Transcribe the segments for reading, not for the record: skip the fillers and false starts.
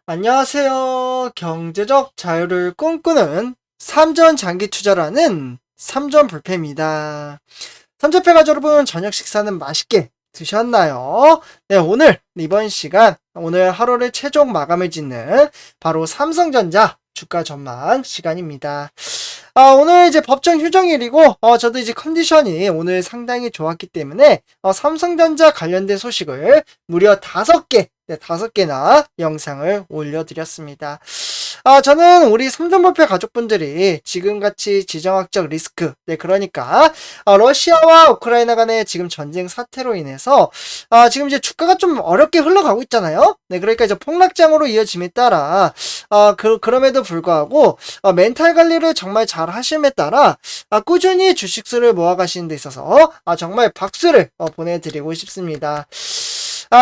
안녕하세요. 경제적 자유를 꿈꾸는 삼전 장기 투자라는 삼전 불패입니다. 삼전패가 여러분 저녁 식사는 맛있게 드셨나요? 네, 이번 시간 오늘 하루를 최종 마감을 짓는 바로 삼성전자 주가 전망 시간입니다. 오늘 이제 법정 휴정일이고, 저도 이제 컨디션이 오늘 상당히 좋았기 때문에, 삼성전자 관련된 소식을 무려 5개, 네, 5개나 영상을 올려드렸습니다. 저는 우리 삼성볼펜 가족분들이 지금같이 지정학적 리스크, 네, 그러니까, 러시아와 우크라이나 간의 지금 전쟁 사태로 인해서, 지금 이제 주가가 좀 어렵게 흘러가고 있잖아요? 네, 그러니까 이제 폭락장으로 이어짐에 따라, 그럼에도 불구하고, 멘탈 관리를 정말 잘 하심에 따라, 꾸준히 주식수를 모아가시는 데 있어서, 정말 박수를 보내드리고 싶습니다.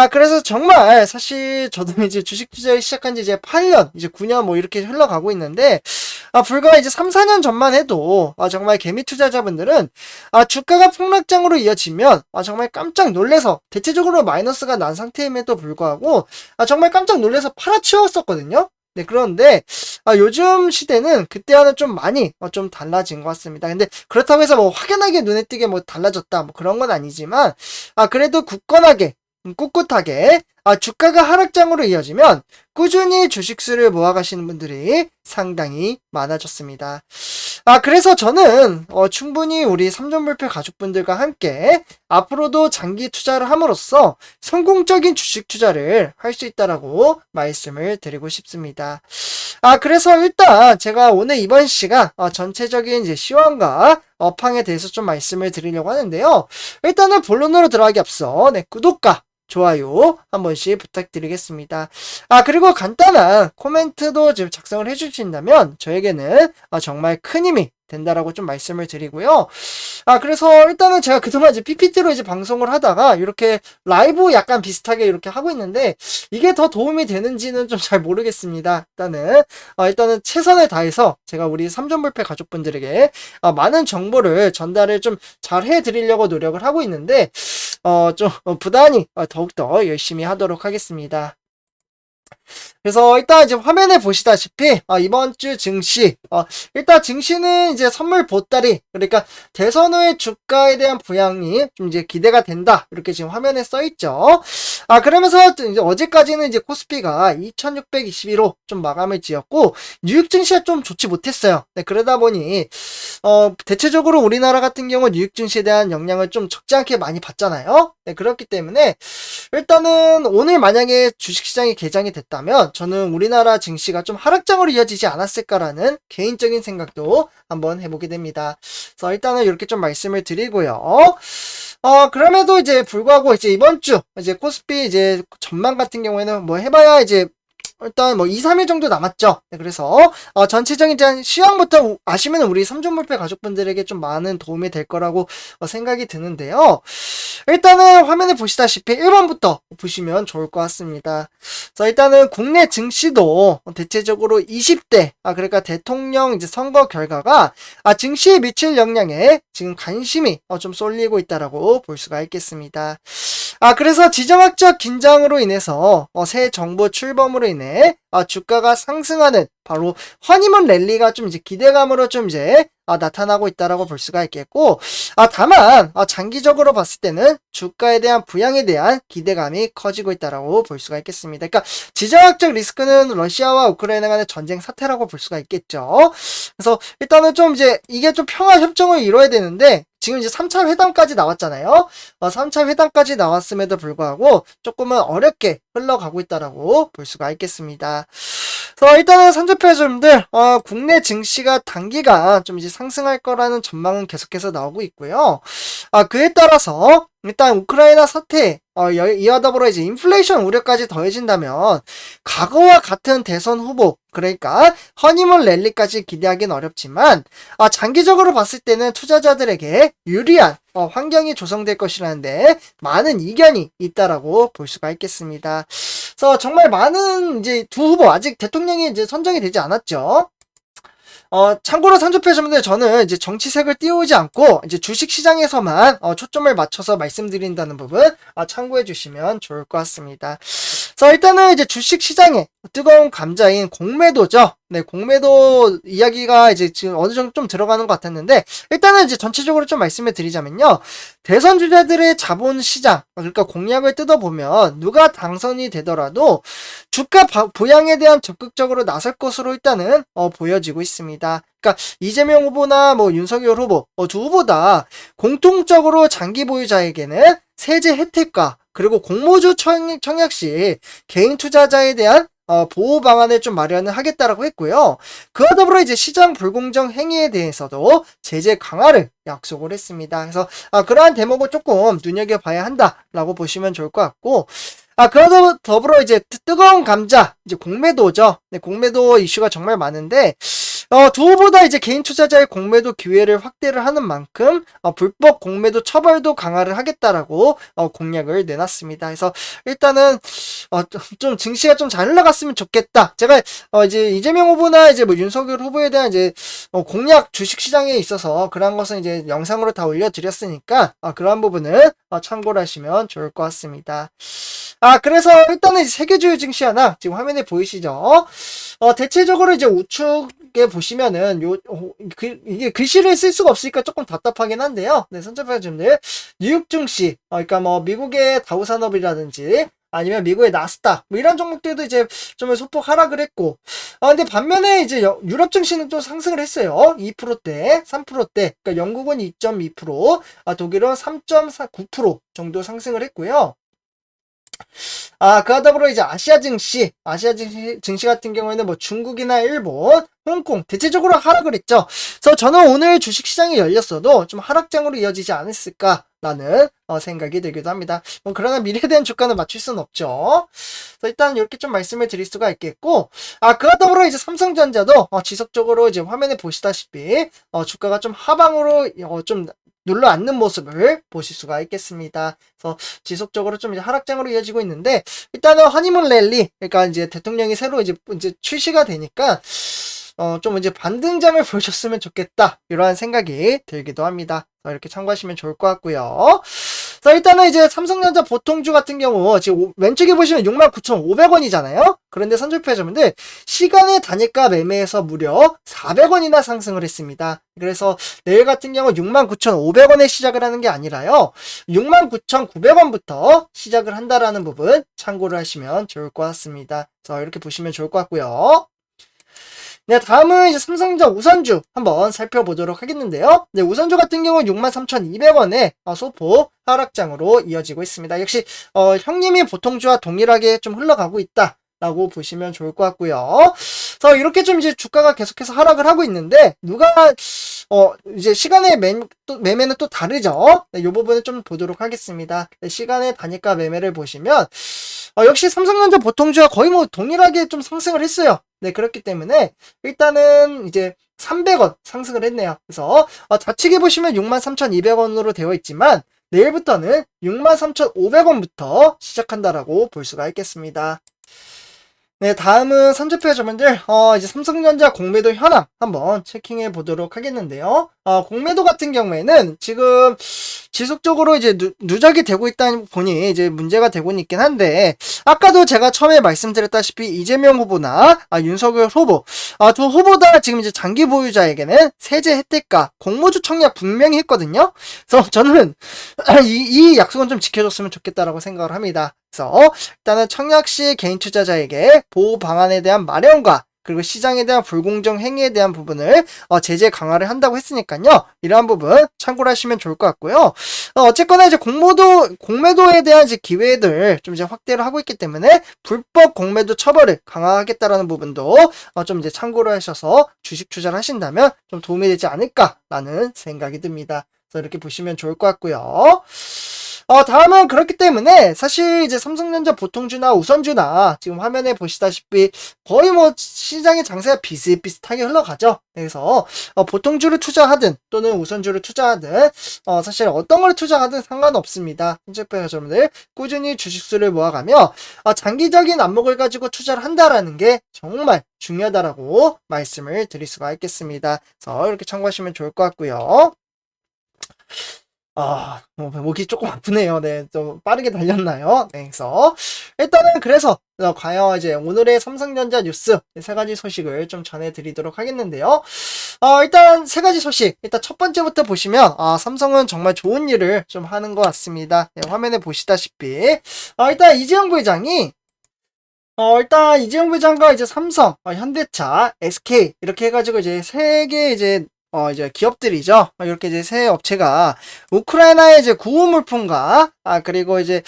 그래서 정말 사실 저도 이제 주식 투자를 시작한 지 이제 8년, 이제 9년 뭐 이렇게 흘러가고 있는데, 불과 이제 3, 4년 전만 해도, 정말 개미 투자자분들은, 주가가 폭락장으로 이어지면, 정말 깜짝 놀래서, 대체적으로 마이너스가 난 상태임에도 불구하고, 정말 깜짝 놀래서 팔아치웠었거든요? 네, 그런데, 요즘 시대는 그때와는 좀 많이, 좀 달라진 것 같습니다. 근데 그렇다고 해서 뭐 확연하게 눈에 띄게 뭐 달라졌다, 뭐 그런 건 아니지만, 그래도 굳건하게, 꿋꿋하게 주가가 하락장으로 이어지면 꾸준히 주식수를 모아가시는 분들이 상당히 많아졌습니다. 그래서 저는 충분히 우리 삼전불패 가족분들과 함께 앞으로도 장기 투자를 함으로써 성공적인 주식 투자를 할 수 있다라고 말씀을 드리고 싶습니다. 그래서 일단 제가 오늘 이번 시간 전체적인 이제 시황과 업황에 대해서 좀 말씀을 드리려고 하는데요. 일단은 본론으로 들어가기 앞서 구독과 좋아요 한 번씩 부탁드리겠습니다. 그리고 간단한 코멘트도 지금 작성을 해주신다면 저에게는 정말 큰 힘이 된다라고 좀 말씀을 드리고요. 그래서 일단은 제가 그동안 이제 PPT로 이제 방송을 하다가 이렇게 라이브 약간 비슷하게 이렇게 하고 있는데 이게 더 도움이 되는지는 좀 잘 모르겠습니다. 일단은 최선을 다해서 제가 우리 삼전불패 가족분들에게 많은 정보를 전달을 좀 잘 해드리려고 노력을 하고 있는데 좀 부단히 더욱더 열심히 하도록 하겠습니다. 그래서 일단 이제 화면에 보시다시피 이번 주 증시 일단 증시는 이제 선물 보따리, 그러니까 대선 후의 주가에 대한 부양이 좀 이제 기대가 된다, 이렇게 지금 화면에 써 있죠. 그러면서 이제 어제까지는 이제 코스피가 2621호 좀 마감을 지었고 뉴욕 증시가 좀 좋지 못했어요. 네, 그러다 보니 대체적으로 우리나라 같은 경우 뉴욕 증시에 대한 영향을 좀 적지 않게 많이 받잖아요. 네, 그렇기 때문에 일단은 오늘 만약에 주식시장이 개장이 됐다면 저는 우리나라 증시가 좀 하락장으로 이어지지 않았을까라는 개인적인 생각도 한번 해보게 됩니다. 그래서 일단은 이렇게 좀 말씀을 드리고요. 그럼에도 이제 불구하고 이제 이번 주 이제 코스피 이제 전망 같은 경우에는 뭐 해봐야 이제 일단 뭐 2, 3일 정도 남았죠. 네, 그래서 전체적인 시황부터 아시면 우리 삼전물패 가족분들에게 좀 많은 도움이 될 거라고 생각이 드는데요. 일단은 화면에 보시다시피 1번부터 보시면 좋을 것 같습니다. 그래서 일단은 국내 증시도 대체적으로 20대 그러니까 대통령 이제 선거 결과가 증시에 미칠 영향에 지금 관심이 좀 쏠리고 있다라고 볼 수가 있겠습니다. 그래서 지정학적 긴장으로 인해서 새 정부 출범으로 인해 주가가 상승하는 바로 허니문 랠리가 좀 이제 기대감으로 좀 이제 나타나고 있다라고 볼 수가 있겠고, 다만 장기적으로 봤을 때는 주가에 대한 부양에 대한 기대감이 커지고 있다라고 볼 수가 있겠습니다. 그러니까 지정학적 리스크는 러시아와 우크라이나 간의 전쟁 사태라고 볼 수가 있겠죠. 그래서 일단은 좀 이제 이게 좀 평화 협정을 이뤄야 되는데 지금 이제 3차 회담까지 나왔잖아요. 3차 회담까지 나왔음에도 불구하고 조금은 어렵게 흘러가고 있다라고 볼 수가 있겠습니다. 그래서 일단은 선조표님들 국내 증시가 단기간 좀 이제 상승할 거라는 전망은 계속해서 나오고 있고요. 그에 따라서 일단 우크라이나 사태 이와 더불어 이제 인플레이션 우려까지 더해진다면 과거와 같은 대선 후보, 그러니까 허니문 랠리까지 기대하기는 어렵지만 장기적으로 봤을 때는 투자자들에게 유리한 환경이 조성될 것이라는데 많은 이견이 있다라고 볼 수가 있겠습니다. 그래서 정말 많은 이제 두 후보, 아직 대통령이 이제 선정이 되지 않았죠. 참고로 산조표시분들 저는 이제 정치색을 띄우지 않고 이제 주식시장에서만 초점을 맞춰서 말씀드린다는 부분 참고해 주시면 좋을 것 같습니다. 그래서 일단은 이제 주식 시장에 뜨거운 감자인 공매도죠. 네, 공매도 이야기가 이제 지금 어느 정도 좀 들어가는 것 같았는데, 일단은 이제 전체적으로 좀 말씀을 드리자면요. 대선 주자들의 자본 시장, 그러니까 공약을 뜯어보면 누가 당선이 되더라도 주가 부양에 대한 적극적으로 나설 것으로 일단은 보여지고 있습니다. 그러니까 이재명 후보나 뭐 윤석열 후보 두 후보 다 공통적으로 장기 보유자에게는 세제 혜택과 그리고 공모주 청약 시 개인 투자자에 대한 보호 방안을 좀 마련을 하겠다라고 했고요. 그와 더불어 이제 시장 불공정 행위에 대해서도 제재 강화를 약속을 했습니다. 그래서 그러한 대목을 조금 눈여겨봐야 한다라고 보시면 좋을 것 같고, 그러다 더불어 이제 뜨거운 감자, 이제 공매도죠. 네, 공매도 이슈가 정말 많은데, 두 후보 다 이제 개인 투자자의 공매도 기회를 확대를 하는 만큼 불법 공매도 처벌도 강화를 하겠다라고 공약을 내놨습니다. 그래서 일단은 좀 증시가 좀 잘 흘러갔으면 좋겠다. 제가 이제 이재명 후보나 이제 뭐 윤석열 후보에 대한 이제 공약 주식 시장에 있어서 그런 것은 이제 영상으로 다 올려드렸으니까 그러한 부분은 참고를 하시면 좋을 것 같습니다. 그래서 일단은 세계주요 증시 하나 지금 화면에 보이시죠? 대체적으로 이제 우측에 보시면은 이게 글씨를 쓸 수가 없으니까 조금 답답하긴 한데요. 네, 선착순들 뉴욕 증시, 그러니까 뭐 미국의 다우산업이라든지 아니면 미국의 나스닥 뭐 이런 종목들도 이제 좀 소폭 하락을 했고, 근데 반면에 이제 유럽 증시는 또 상승을 했어요. 2%대, 3%대, 그러니까 영국은 2.2%, 독일은 3.9% 정도 상승을 했고요. 그와 더불어 이제 아시아 증시 같은 경우에는 뭐 중국이나 일본, 홍콩 대체적으로 하락을 했죠. 그래서 저는 오늘 주식 시장이 열렸어도 좀 하락장으로 이어지지 않았을까라는 생각이 들기도 합니다. 그러나 미래에 대한 주가는 맞출 수는 없죠. 그래서 일단 이렇게 좀 말씀을 드릴 수가 있겠고, 그와 더불어 이제 삼성전자도 지속적으로 이제 화면에 보시다시피 주가가 좀 하방으로 좀 눌러 앉는 모습을 보실 수가 있겠습니다. 그래서 지속적으로 좀 이제 하락장으로 이어지고 있는데, 일단은 허니문 랠리, 그러니까 이제 대통령이 새로 이제 출시가 되니까 좀 이제 반등장을 보여줬으면 좋겠다, 이러한 생각이 들기도 합니다. 이렇게 참고하시면 좋을 것 같고요. 자, 일단은 이제 삼성전자 보통주 같은 경우 지금 왼쪽에 보시면 69,500원이잖아요. 그런데 선출표자분들 시간의 단일가 매매에서 무려 400원이나 상승을 했습니다. 그래서 내일 같은 경우 69,500원에 시작을 하는 게 아니라요, 69,900원부터 시작을 한다라는 부분 참고를 하시면 좋을 것 같습니다. 그래서 이렇게 보시면 좋을 것 같고요. 네, 다음은 이제 삼성전자 우선주 한번 살펴보도록 하겠는데요. 네, 우선주 같은 경우는 63,200원에 소폭 하락장으로 이어지고 있습니다. 역시 형님이 보통주와 동일하게 좀 흘러가고 있다 라고 보시면 좋을 것 같고요. 그래서 이렇게 좀 이제 주가가 계속해서 하락을 하고 있는데, 누가 이제 시간의 매매는 또 다르죠. 네, 이 부분을 좀 보도록 하겠습니다. 네, 시간의 단위가 매매를 보시면 역시 삼성전자 보통주와 거의 뭐 동일하게 좀 상승을 했어요. 네, 그렇기 때문에 일단은 이제 300원 상승을 했네요. 그래서 좌측에 보시면 63,200원으로 되어 있지만 내일부터는 63,500원부터 시작한다라고 볼 수가 있겠습니다. 네, 다음은 선제표자분들 이제 삼성전자 공매도 현황 한번 체킹해 보도록 하겠는데요. 공매도 같은 경우에는 지금 지속적으로 이제 누적이 되고 있다 보니 이제 문제가 되고 있긴 한데, 아까도 제가 처음에 말씀드렸다시피 이재명 후보나 윤석열 후보 두 후보 다 지금 이제 장기 보유자에게는 세제 혜택과 공모주 청약 분명히 했거든요. 그래서 저는 이 약속은 좀 지켜줬으면 좋겠다라고 생각을 합니다. 그래서 일단은 청약 시 개인 투자자에게 보호 방안에 대한 마련과 그리고 시장에 대한 불공정 행위에 대한 부분을 제재 강화를 한다고 했으니까요. 이러한 부분 참고를 하시면 좋을 것 같고요. 어쨌거나 이제 공매도에 대한 이제 기회들 좀 이제 확대를 하고 있기 때문에 불법 공매도 처벌을 강화하겠다라는 부분도 좀 이제 참고를 하셔서 주식 투자를 하신다면 좀 도움이 되지 않을까라는 생각이 듭니다. 그래서 이렇게 보시면 좋을 것 같고요. 다음은 그렇기 때문에 사실 이제 삼성전자 보통주나 우선주나 지금 화면에 보시다시피 거의 뭐 시장의 장세가 비슷비슷하게 흘러가죠. 그래서 보통주를 투자하든 또는 우선주를 투자하든 사실 어떤 걸 투자하든 상관없습니다. 여러분들 꾸준히 주식수를 모아가며 장기적인 안목을 가지고 투자를 한다라는 게 정말 중요하다라고 말씀을 드릴 수가 있겠습니다. 그래서 이렇게 참고하시면 좋을 것 같고요. 목이 조금 아프네요. 네, 좀 빠르게 달렸나요? 네, 그래서 일단은 그래서 과연 이제 오늘의 삼성전자 뉴스 세 가지 소식을 좀 전해드리도록 하겠는데요. 일단 세 가지 소식. 일단 첫 번째부터 보시면 삼성은 정말 좋은 일을 좀 하는 것 같습니다. 네, 화면에 보시다시피 일단 이재용 부회장과 이제 삼성, 현대차, SK 이렇게 해가지고 이제 세 개 이제 기업들이죠. 이렇게 이제 세 업체가 우크라이나의 이제 구호 물품과 그리고 이제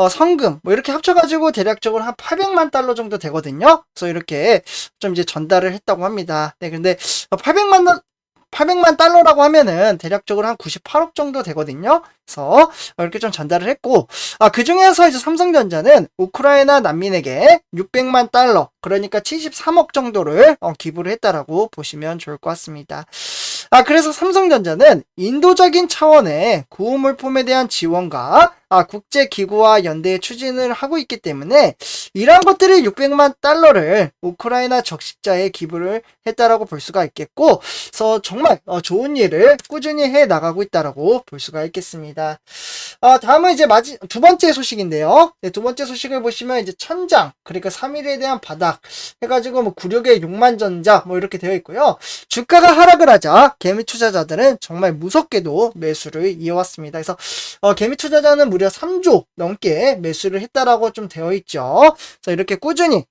성금 뭐 이렇게 합쳐가지고 대략적으로 한 800만 달러 정도 되거든요. 그래서 이렇게 좀 이제 전달을 했다고 합니다. 네, 근데 800만 달러라고 하면은 대략적으로 한 98억 정도 되거든요. 그래서 이렇게 좀 전달을 했고, 그 중에서 이제 삼성전자는 우크라이나 난민에게 600만 달러, 그러니까 73억 정도를 기부를 했다라고 보시면 좋을 것 같습니다. 그래서 삼성전자는 인도적인 차원의 구호물품에 대한 지원과 국제기구와 연대의 추진을 하고 있기 때문에 이러한 것들이 600만 달러를 우크라이나 적십자에 기부를 했다라고 볼 수가 있겠고, 그래서 정말 좋은 일을 꾸준히 해 나가고 있다라고 볼 수가 있겠습니다. 다음은 이제 두 번째 소식인데요. 네, 두 번째 소식을 보시면 이제 천장, 그러니까 3일에 대한 바닥 해가지고 뭐 96에 6만 전자 뭐 이렇게 되어 있고요. 주가가 하락을 하자 개미 투자자들은 정말 무섭게도 매수를 이어왔습니다. 그래서 개미 투자자는 무려 3조 넘게 매수를 했다라고 좀 되어 있죠. 그래서 이렇게 꾸준히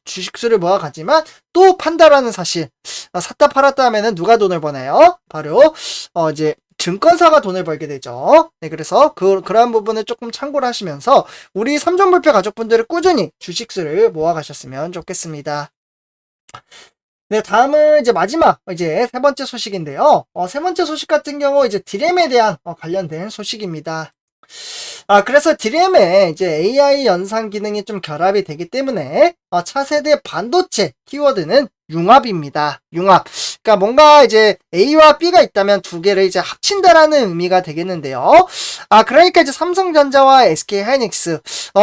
주식수를 모아가지만 또 판다라는 사실. 샀다 팔았다 하면은 누가 돈을 버나요? 바로 이제 증권사가 돈을 벌게 되죠. 네, 그래서 그러한 부분을 조금 참고를 하시면서 우리 삼성물패 가족분들을 꾸준히 주식수를 모아가셨으면 좋겠습니다. 네, 다음은 이제 마지막, 이제 세 번째 소식인데요. 세 번째 소식 같은 경우 이제 디램에 대한 관련된 소식입니다. 그래서 디램에 이제 AI 연산 기능이 좀 결합이 되기 때문에 차세대 반도체 키워드는 융합입니다. 융합. 그러니까 뭔가 이제 A와 B가 있다면 두 개를 이제 합친다라는 의미가 되겠는데요. 그러니까 이제 삼성전자와 SK 하이닉스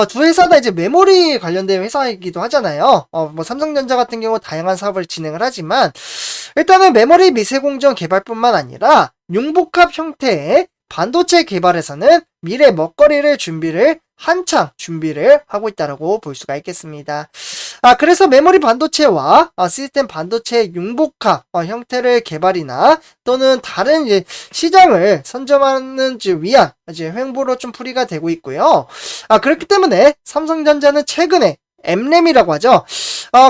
두 회사 다 이제 메모리 관련된 회사이기도 하잖아요. 뭐 삼성전자 같은 경우 다양한 사업을 진행을 하지만 일단은 메모리 미세공정 개발뿐만 아니라 융복합 형태의 반도체 개발에서는 미래 먹거리를 한창 준비를 하고 있다고 볼 수가 있겠습니다. 그래서 메모리 반도체와 시스템 반도체 융복합 형태를 개발이나 또는 다른 이제 시장을 선점하는 위한 이제 횡보로 좀 풀이가 되고 있고요. 그렇기 때문에 삼성전자는 최근에 M램이라고 하죠.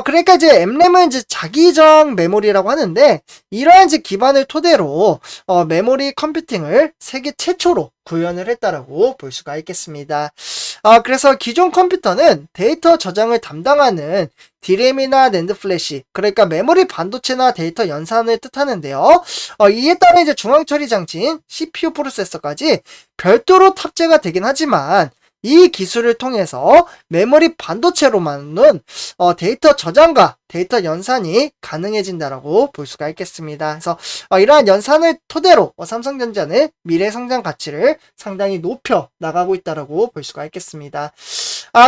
그러니까 이제 M램은 이제 자기적 메모리라고 하는데 이러한 이제 기반을 토대로 메모리 컴퓨팅을 세계 최초로 구현을 했다라고 볼 수가 있겠습니다. 그래서 기존 컴퓨터는 데이터 저장을 담당하는 디램이나 낸드 플래시, 그러니까 메모리 반도체나 데이터 연산을 뜻하는데요. 이에 따라 이제 중앙 처리 장치인 CPU 프로세서까지 별도로 탑재가 되긴 하지만 이 기술을 통해서 메모리 반도체로만은 데이터 저장과 데이터 연산이 가능해진다라고 볼 수가 있겠습니다. 그래서 이러한 연산을 토대로 삼성전자는 미래 성장 가치를 상당히 높여 나가고 있다라고 볼 수가 있겠습니다.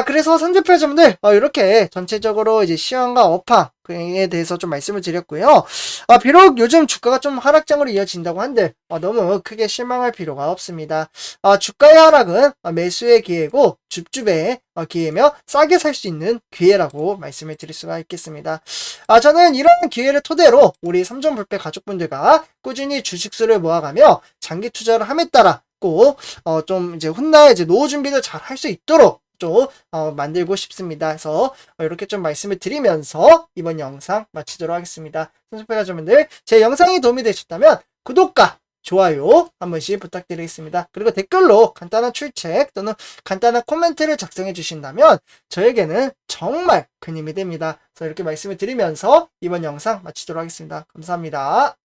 그래서 선주표점들 이렇게 전체적으로 이제 시황과 업황에 대해서 좀 말씀을 드렸고요. 비록 요즘 주가가 좀 하락장으로 이어진다고 한들 너무 크게 실망할 필요가 없습니다. 주가의 하락은 매수의 기회고 줍줍의 기회며 싸게 살 수 있는 기회라고 말씀을 드릴 수가 있겠습니다. 저는 이런 기회를 토대로 우리 삼성불패 가족분들과 꾸준히 주식수를 모아가며 장기 투자를 함에 따라 꼭 좀 이제 훗날 이제 노후 준비를 잘 할 수 있도록 좀 만들고 싶습니다. 그래서 이렇게 좀 말씀을 드리면서 이번 영상 마치도록 하겠습니다. 삼성불패 가족분들, 제 영상이 도움이 되셨다면 구독과 좋아요 한 번씩 부탁드리겠습니다. 그리고 댓글로 간단한 출첵 또는 간단한 코멘트를 작성해 주신다면 저에게는 정말 큰 힘이 됩니다. 그래서 이렇게 말씀을 드리면서 이번 영상 마치도록 하겠습니다. 감사합니다.